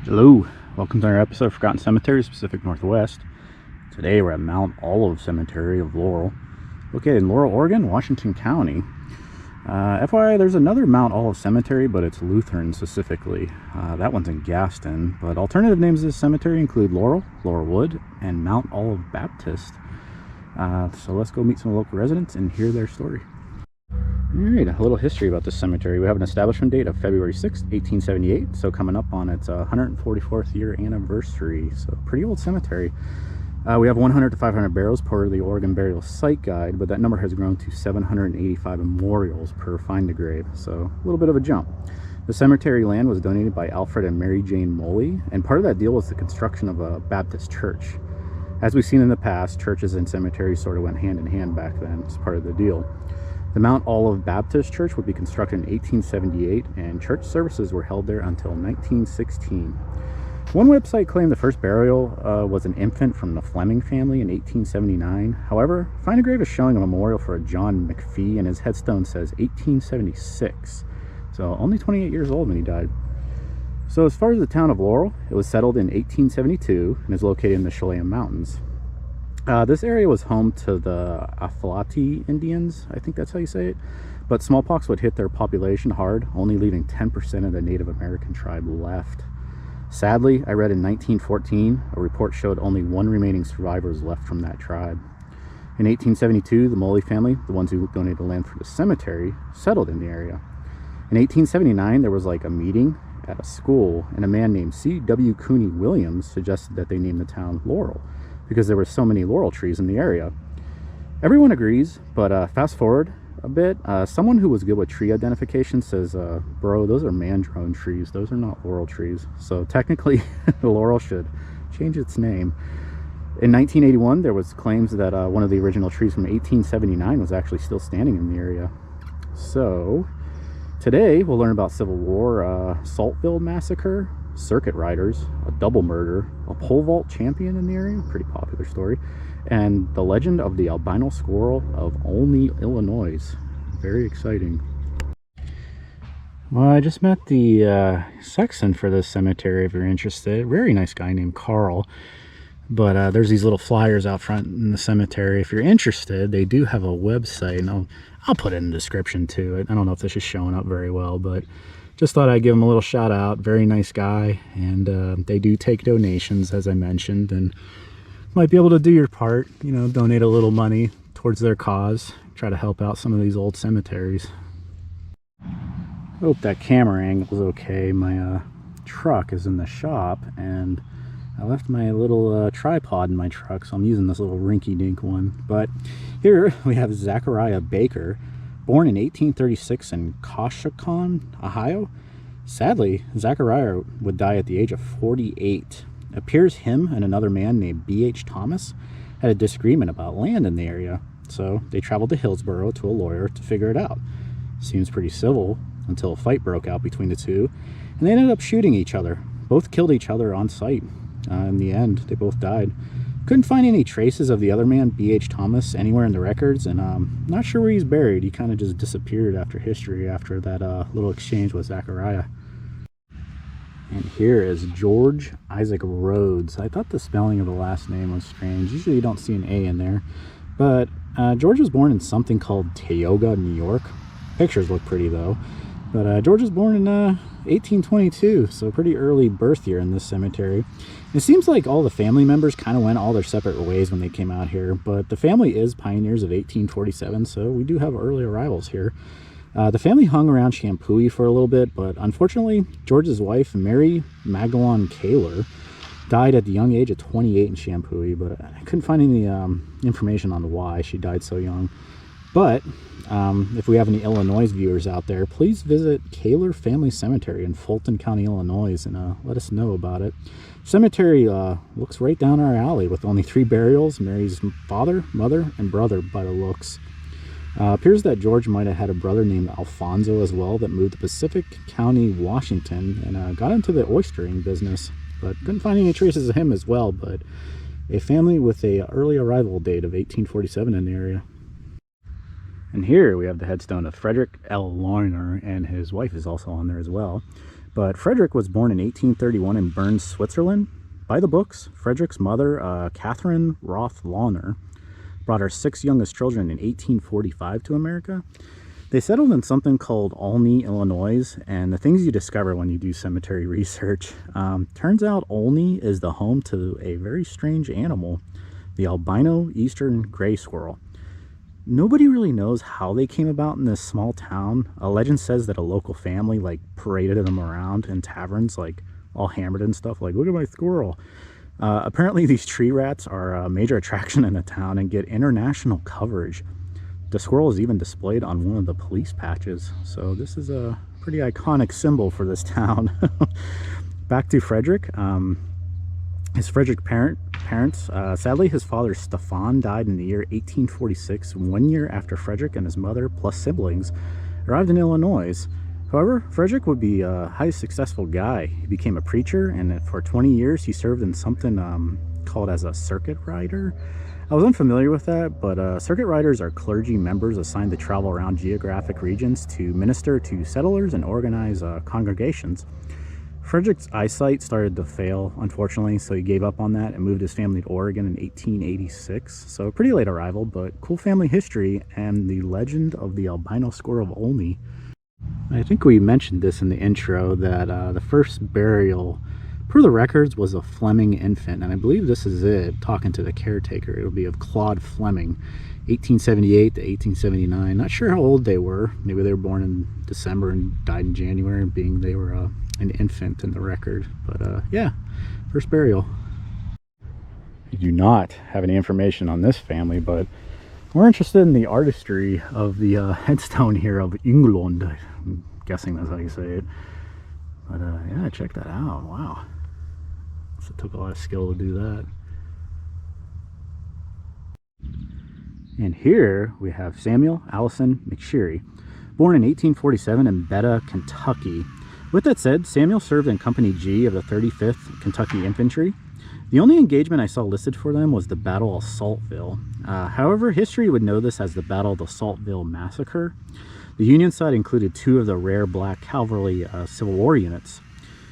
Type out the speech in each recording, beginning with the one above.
Hello, welcome to our episode of Forgotten Cemeteries, Pacific Northwest. Today we're at Mount Olive Cemetery of Laurel, located in Laurel, Oregon, Washington County. FYI, there's another Mount Olive Cemetery, but it's Lutheran specifically. That one's in Gaston, but alternative names of this cemetery include Laurel, Laurelwood, and Mount Olive Baptist. So let's go meet some local residents and hear their story. Alright, a little history about this cemetery. We have an establishment date of February 6, 1878, so coming up on its 144th year anniversary. So pretty old cemetery. We have 100 to 500 barrels per the Oregon Burial Site Guide, but that number has grown to 785 memorials per Find a Grave, so a little bit of a jump. The cemetery land was donated by Alfred and Mary Jane Moley, and part of that deal was the construction of a Baptist church. As we've seen in the past, churches and cemeteries sort of went hand in hand back then as part of the deal. The Mount Olive Baptist Church would be constructed in 1878, and church services were held there until 1916. One website claimed the first burial was an infant from the Fleming family in 1879. However, Find a Grave is showing a memorial for a John McPhee, and his headstone says 1876. So only 28 years old when he died. So as far as the town of Laurel, it was settled in 1872 and is located in the Chelan Mountains. This area was home to the Aflati Indians, I think that's how you say it, but smallpox would hit their population hard, only leaving 10% of the Native American tribe left. Sadly, I read in 1914, a report showed only one remaining survivor was left from that tribe. In 1872, the Moley family, the ones who donated the land for the cemetery, settled in the area. In 1879, there was like a meeting at a school, and a man named C.W. Cooney Williams suggested that they name the town Laurel, because there were so many laurel trees in the area. Everyone agrees, but fast forward a bit, someone who was good with tree identification says, bro, those are Madrone trees, those are not laurel trees. So technically, Laurel should change its name. In 1981, there was claims that one of the original trees from 1879 was actually still standing in the area. So today, we'll learn about Civil War, Saltville Massacre, circuit riders, a double murder, a pole vault champion in the area, pretty popular story, and the legend of the albino squirrel of Olney, Illinois. Very exciting. Well, I just met the sexton for this cemetery, if you're interested. Very nice guy named Carl. But there's these little flyers out front in the cemetery. If you're interested, they do have a website, and I'll put it in the description too. I don't know if this is showing up very well, but just thought I'd give him a little shout out. Very nice guy, and they do take donations, as I mentioned, and might be able to do your part, you know, donate a little money towards their cause, try to help out some of these old cemeteries. Hope that camera angle is okay. My truck is in the shop, and I left my little tripod in my truck, so I'm using this little rinky-dink one. But here we have Zechariah Baker, born in 1836 in Coshocton, Ohio. Sadly, Zechariah would die at the age of 48. It appears him and another man named B.H. Thomas had a disagreement about land in the area, so they traveled to Hillsboro to a lawyer to figure it out. Seems pretty civil until a fight broke out between the two, and they ended up shooting each other. Both killed each other on sight. In the end, they both died. Couldn't find any traces of the other man, B.H. Thomas, anywhere in the records, and not sure where he's buried. He kind of just disappeared after history after that little exchange with Zechariah. And here is George Isaac Rhodes. I thought the spelling of the last name was strange. Usually you don't see an A in there. But George was born in something called Tioga, New York. Pictures look pretty, though. But George was born in 1822, so pretty early birth year in this cemetery. It seems like all the family members kind of went all their separate ways when they came out here, but the family is pioneers of 1847, so we do have early arrivals here. The family hung around Champoeg for a little bit, but unfortunately, George's wife, Mary Magdalene Kaler, died at the young age of 28 in Champoeg, but I couldn't find any information on why she died so young. But if we have any Illinois viewers out there, please visit Kaler Family Cemetery in Fulton County, Illinois, and let us know about it. Cemetery looks right down our alley with only 3 burials, Mary's father, mother, and brother by the looks. Appears that George might have had a brother named Alfonso as well that moved to Pacific County, Washington, and got into the oystering business, but couldn't find any traces of him as well. But a family with a early arrival date of 1847 in the area. And here we have the headstone of Frederick L. Larner, and his wife is also on there as well. But Frederick was born in 1831 in Bern, Switzerland. By the books, Frederick's mother, Catherine Roth Launer, brought her 6 youngest children in 1845 to America. They settled in something called Olney, Illinois, and the things you discover when you do cemetery research. Turns out Olney is the home to a very strange animal, the albino eastern gray squirrel. Nobody really knows how they came about in this small town. A legend says that a local family like paraded them around in taverns, like all hammered and stuff, like, look at my squirrel. Apparently these tree rats are a major attraction in the town and get international coverage. The squirrel is even displayed on one of the police patches, so this is a pretty iconic symbol for this town. Back to Frederick. His Frederick parents, sadly his father Stefan died in the year 1846, 1 year after Frederick and his mother plus siblings arrived in Illinois. However, Frederick would be a highly successful guy. He became a preacher, and for 20 years he served in something called as a circuit rider. I was unfamiliar with that, but circuit riders are clergy members assigned to travel around geographic regions to minister to settlers and organize congregations. Frederick's eyesight started to fail, unfortunately, so he gave up on that and moved his family to Oregon in 1886. So a pretty late arrival, but cool family history and the legend of the albino squirrel of Olney. I think we mentioned this in the intro that the first burial, per the records, was a Fleming infant, and I believe this is it, talking to the caretaker. It'll be of Claude Fleming, 1878 to 1879. Not sure how old they were. Maybe they were born in December and died in January, being they were an infant in the record. But yeah, first burial. I do not have any information on this family, but we're interested in the artistry of the headstone here of England. I'm guessing that's how you say it. But yeah, check that out. Wow. So it took a lot of skill to do that. And here we have Samuel Allison McSherry, born in 1847 in Beta, Kentucky. With that said, Samuel served in Company G of the 35th Kentucky Infantry. The only engagement I saw listed for them was the Battle of Saltville. However, history would know this as the Battle of the Saltville Massacre. The Union side included 2 of the rare black cavalry Civil War units.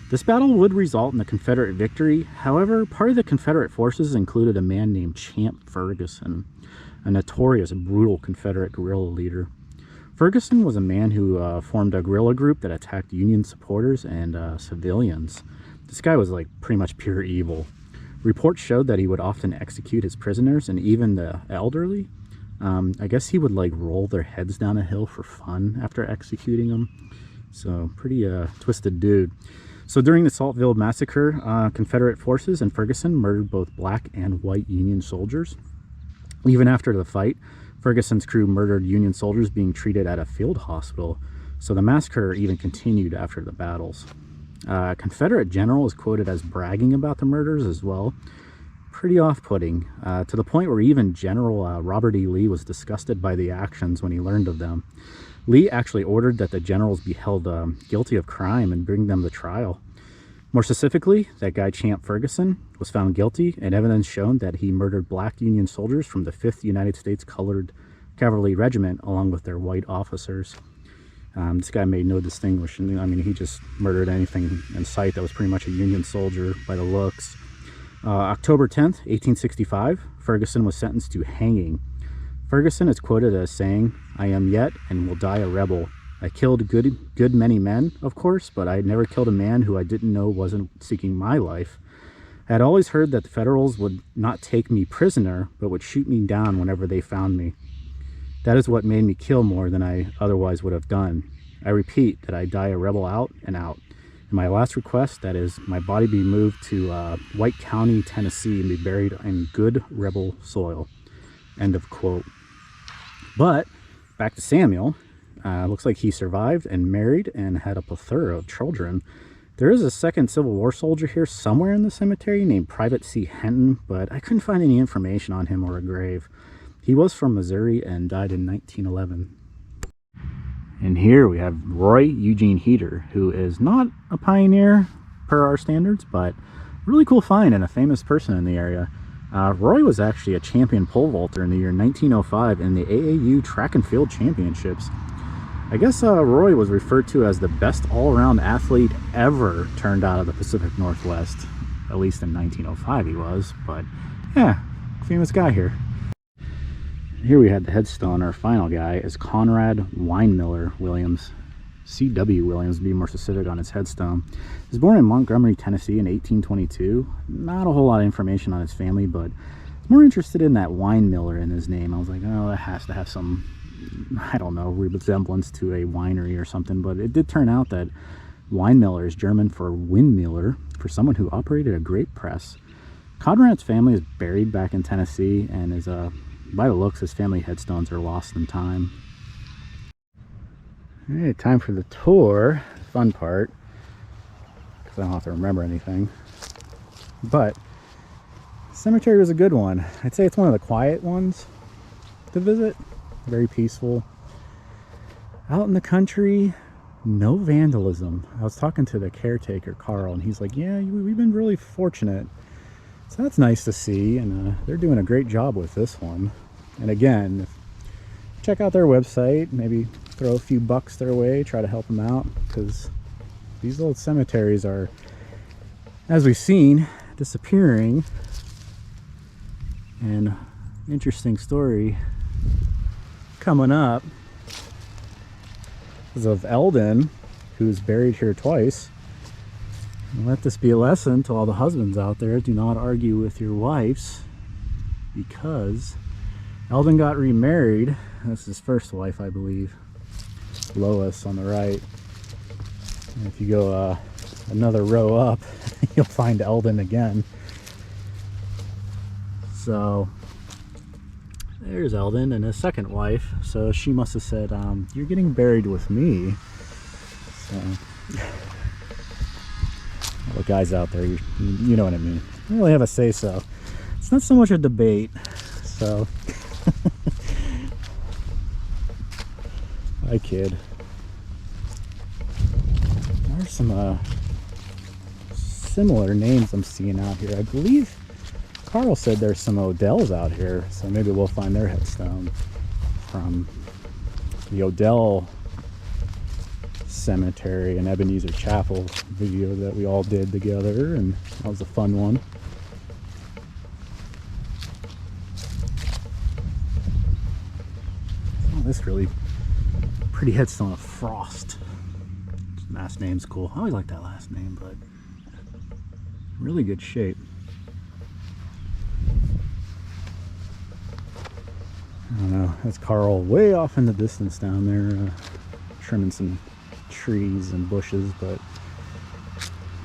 This battle would result in a Confederate victory. However, part of the Confederate forces included a man named Champ Ferguson, a notorious brutal Confederate guerrilla leader. Ferguson was a man who formed a guerrilla group that attacked Union supporters and civilians. This guy was like pretty much pure evil. Reports showed that he would often execute his prisoners and even the elderly. I guess he would like roll their heads down a hill for fun after executing them. So pretty twisted dude. So during the Saltville Massacre, Confederate forces and Ferguson murdered both black and white Union soldiers. Even after the fight, Ferguson's crew murdered Union soldiers being treated at a field hospital. So the massacre even continued after the battles. A Confederate general is quoted as bragging about the murders as well. Pretty off-putting, to the point where even General Robert E. Lee was disgusted by the actions when he learned of them. Lee actually ordered that the generals be held guilty of crime and bring them to trial. More specifically, that guy Champ Ferguson was found guilty, and evidence shown that he murdered black Union soldiers from the 5th United States Colored Cavalry Regiment along with their white officers. This guy made no distinction. I mean, he just murdered anything in sight that was pretty much a Union soldier by the looks. October 10th, 1865, Ferguson was sentenced to hanging. Ferguson is quoted as saying, "I am yet and will die a rebel. I killed good many men, of course, but I never killed a man who I didn't know wasn't seeking my life. I had always heard that the Federals would not take me prisoner, but would shoot me down whenever they found me. That is what made me kill more than I otherwise would have done. I repeat that I die a rebel out and out. And my last request, that is, my body be moved to White County, Tennessee, and be buried in good rebel soil." End of quote. But back to Samuel. Looks like he survived and married and had a plethora of children. There is a second Civil War soldier here somewhere in the cemetery named Private C. Henton, but I couldn't find any information on him or a grave. He was from Missouri and died in 1911. And here we have Roy Eugene Heater, who is not a pioneer per our standards, but really cool find and a famous person in the area. Roy was actually a champion pole vaulter in the year 1905 in the AAU Track and Field Championships. I guess Roy was referred to as the best all-around athlete ever turned out of the Pacific Northwest. At least in 1905 he was, but yeah, famous guy here. Here we had the headstone. Our final guy is Conrad Winemiller Williams. C.W. Williams, to be more specific on his headstone. He was born in Montgomery, Tennessee in 1822. Not a whole lot of information on his family, but I was more interested in that Winemiller in his name. I was like, oh, that has to have some, I don't know, resemblance to a winery or something. But it did turn out that Winemiller is German for windmiller, for someone who operated a grape press. Conrad's family is buried back in Tennessee, and is by the looks, his family headstones are lost in time. All right, time for the tour. Fun part, because I don't have to remember anything. But cemetery was a good one. I'd say it's one of the quiet ones to visit. Very peaceful. Out in the country, no vandalism. I was talking to the caretaker, Carl, and he's like, yeah, we've been really fortunate. So that's nice to see, and they're doing a great job with this one. And again, check out their website, maybe throw a few bucks their way, try to help them out, because these old cemeteries are, as we've seen, disappearing. And interesting story coming up is of Eldon, who's buried here twice. And let this be a lesson to all the husbands out there: do not argue with your wives, because Eldon got remarried. That's his first wife, I believe, Lois on the right. And if you go another row up, you'll find Eldon again. So there's Eldon and his second wife. So she must have said, you're getting buried with me. So all the guys out there, you know what I mean. I don't really have a say so. It's not so much a debate. So I kid. There's some similar names I'm seeing out here. I believe Carl said there's some Odells out here, so maybe we'll find their headstone from the Odell Cemetery and Ebenezer Chapel video that we all did together, and that was a fun one. Oh, this really pretty headstone of Frost. Last name's cool. I always like that last name, but really good shape. I don't know. That's Carl way off in the distance down there, trimming some trees and bushes, but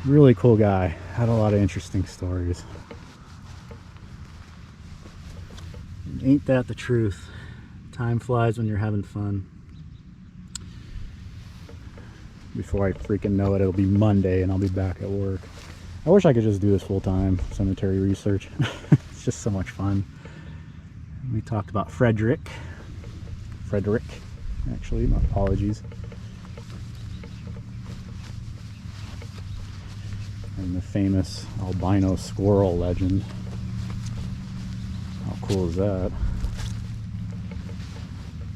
really cool guy. Had a lot of interesting stories. And ain't that the truth? Time flies when you're having fun. Before I freaking know it, it'll be Monday and I'll be back at work. I wish I could just do this full time, cemetery research. It's just so much fun. We talked about Frederick, actually, my apologies. And the famous albino squirrel legend. How cool is that?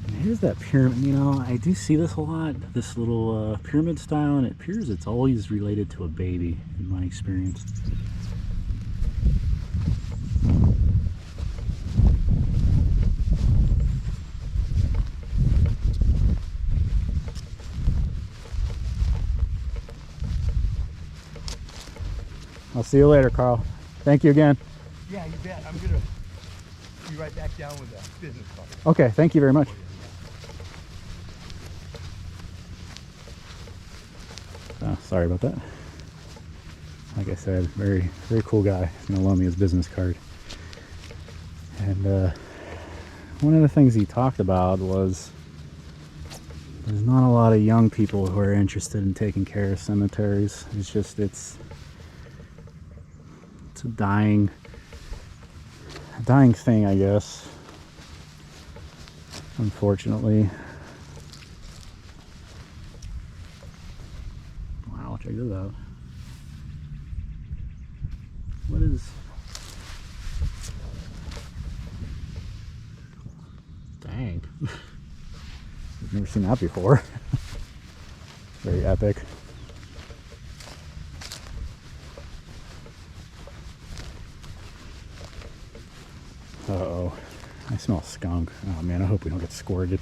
And here's that pyramid. You know, I do see this a lot, this little pyramid style, and it appears it's always related to a baby, in my experience. I'll see you later, Carl. Thank you again. Yeah, you bet. I'm gonna be right back down with the business card. Okay, thank you very much. Sorry about that. Like I said, very cool guy. He's gonna loan me his business card. And one of the things he talked about was there's not a lot of young people who are interested in taking care of cemeteries. It's just it's a dying thing, I guess, unfortunately. Wow, check this out. What is... Dang. Never seen that before. Very epic. Uh-oh. I smell skunk. Oh man, I hope we don't get squirted.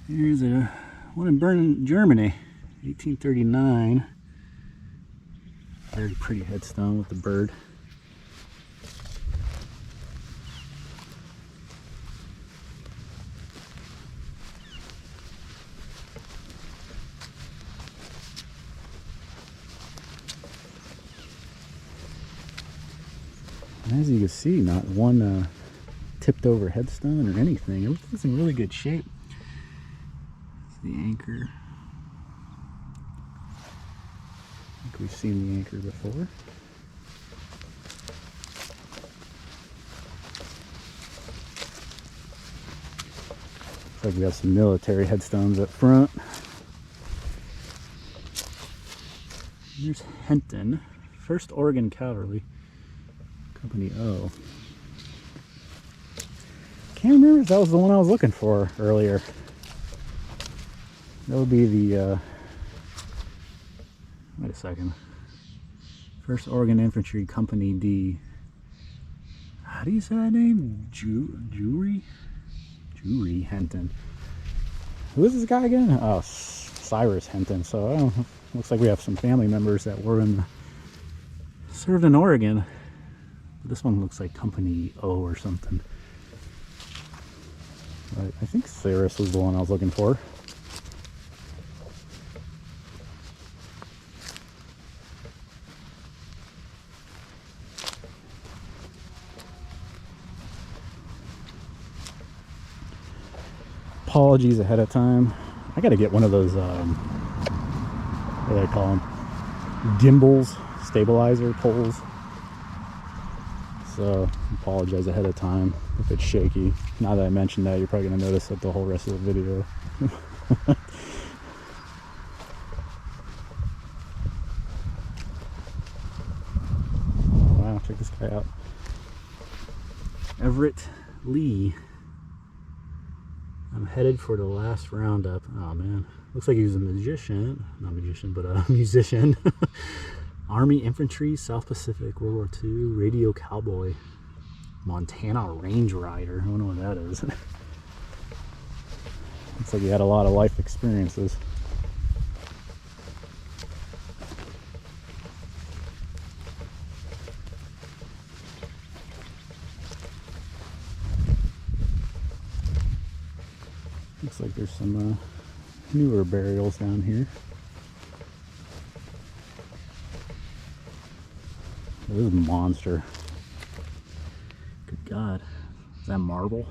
Here's a one in Bern, Germany, 1839. Very pretty headstone with the bird. And as you can see, not one tipped over headstone or anything. Everything's in really good shape. The anchor. I think we've seen the anchor before. Looks like we have some military headstones up front. There's Henton, 1st Oregon Cavalry, Company O. Can't remember if that was the one I was looking for earlier. That would be the, wait a second. 1st Oregon Infantry Company D. How do you say that name? Jewry Henton. Who is this guy again? Oh, Cyrus Henton. So, looks like we have some family members that were served in Oregon. This one looks like Company O or something. But I think Cyrus was the one I was looking for. Apologies ahead of time. I gotta get one of those, what do they call them? Gimbals, stabilizer poles. So, apologize ahead of time if it's shaky. Now that I mentioned that, you're probably gonna notice it the whole rest of the video. Wow, check this guy out. Everett Lee. I'm headed for the last roundup. Oh man, looks like he was a magician. Not magician, but a musician. Army Infantry, South Pacific, World War II, Radio Cowboy, Montana Range Rider. I don't know what that is. Looks like he had a lot of life experiences. Looks like there's some newer burials down here. This is a monster. Good God. Is that marble?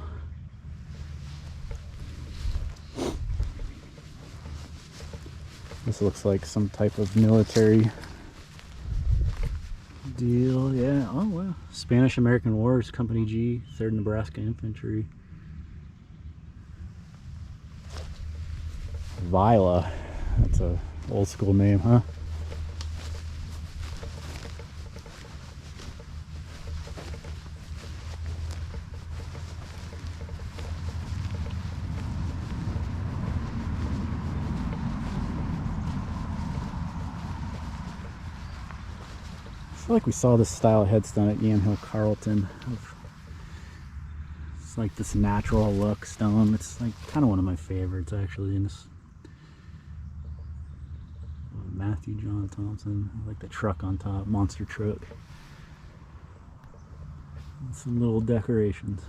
This looks like some type of military deal. Yeah. Oh, wow. Spanish-American Wars, Company G, 3rd Nebraska Infantry. Vila. That's a old school name, huh? I feel like we saw this style of headstone at Yamhill Carlton. It's like this natural look stone. It's like kind of one of my favorites actually. In this Matthew John Thompson, I like the truck on top, monster truck. And some little decorations.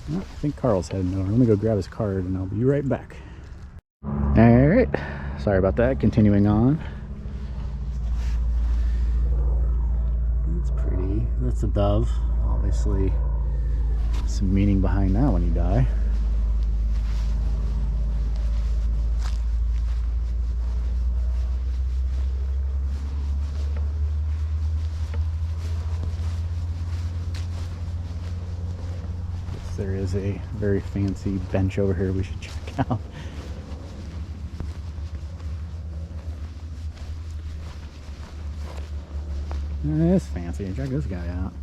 Oh, I think Carl's heading over. Let me go grab his card and I'll be right back. Alright, sorry about that. Continuing on. That's pretty. That's a dove. Obviously, some meaning behind that when you die. There is a very fancy bench over here we should check out. That's fancy. Check this guy out.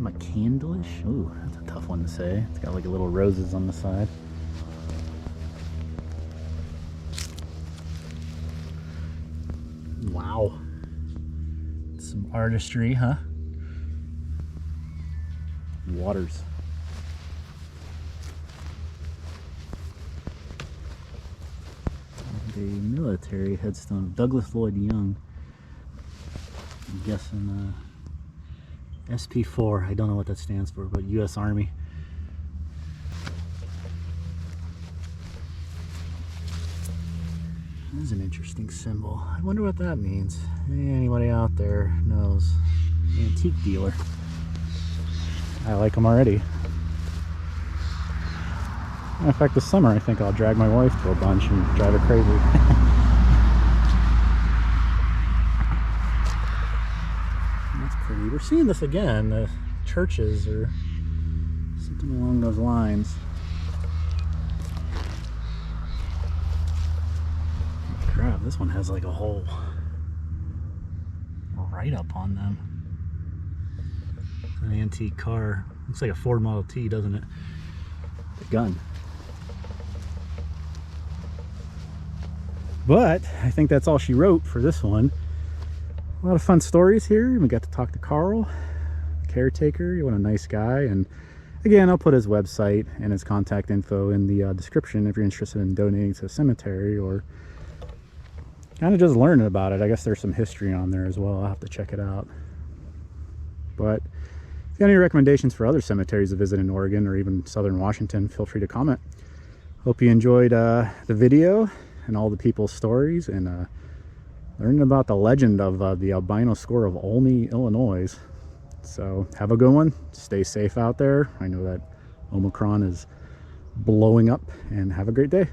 McCandlish? Ooh, that's a tough one to say. It's got like little roses on the side. Wow. Some artistry, huh? Waters. And a military headstone of Douglas Lloyd Young. I'm guessing SP4. I don't know what that stands for, but U.S. Army. That is an interesting symbol. I wonder what that means. Anybody out there knows? Antique dealer. I like them already. In fact, this summer I think I'll drag my wife to a bunch and drive her crazy. That's pretty. We're seeing this again. The churches or something along those lines. Crap, this one has like a whole write-up on them. An antique car. Looks like a Ford Model T, doesn't it? The gun. But I think that's all she wrote for this one. A lot of fun stories here. We got to talk to Carl, the caretaker. What a nice guy. And again, I'll put his website and his contact info in the description if you're interested in donating to a cemetery or kind of just learning about it. I guess there's some history on there as well. I'll have to check it out. But if you have any recommendations for other cemeteries to visit in Oregon or even Southern Washington, feel free to comment. Hope you enjoyed the video and all the people's stories and learning about the legend of the albino squirrel of Olney, Illinois. So have a good one. Stay safe out there. I know that Omicron is blowing up, and have a great day.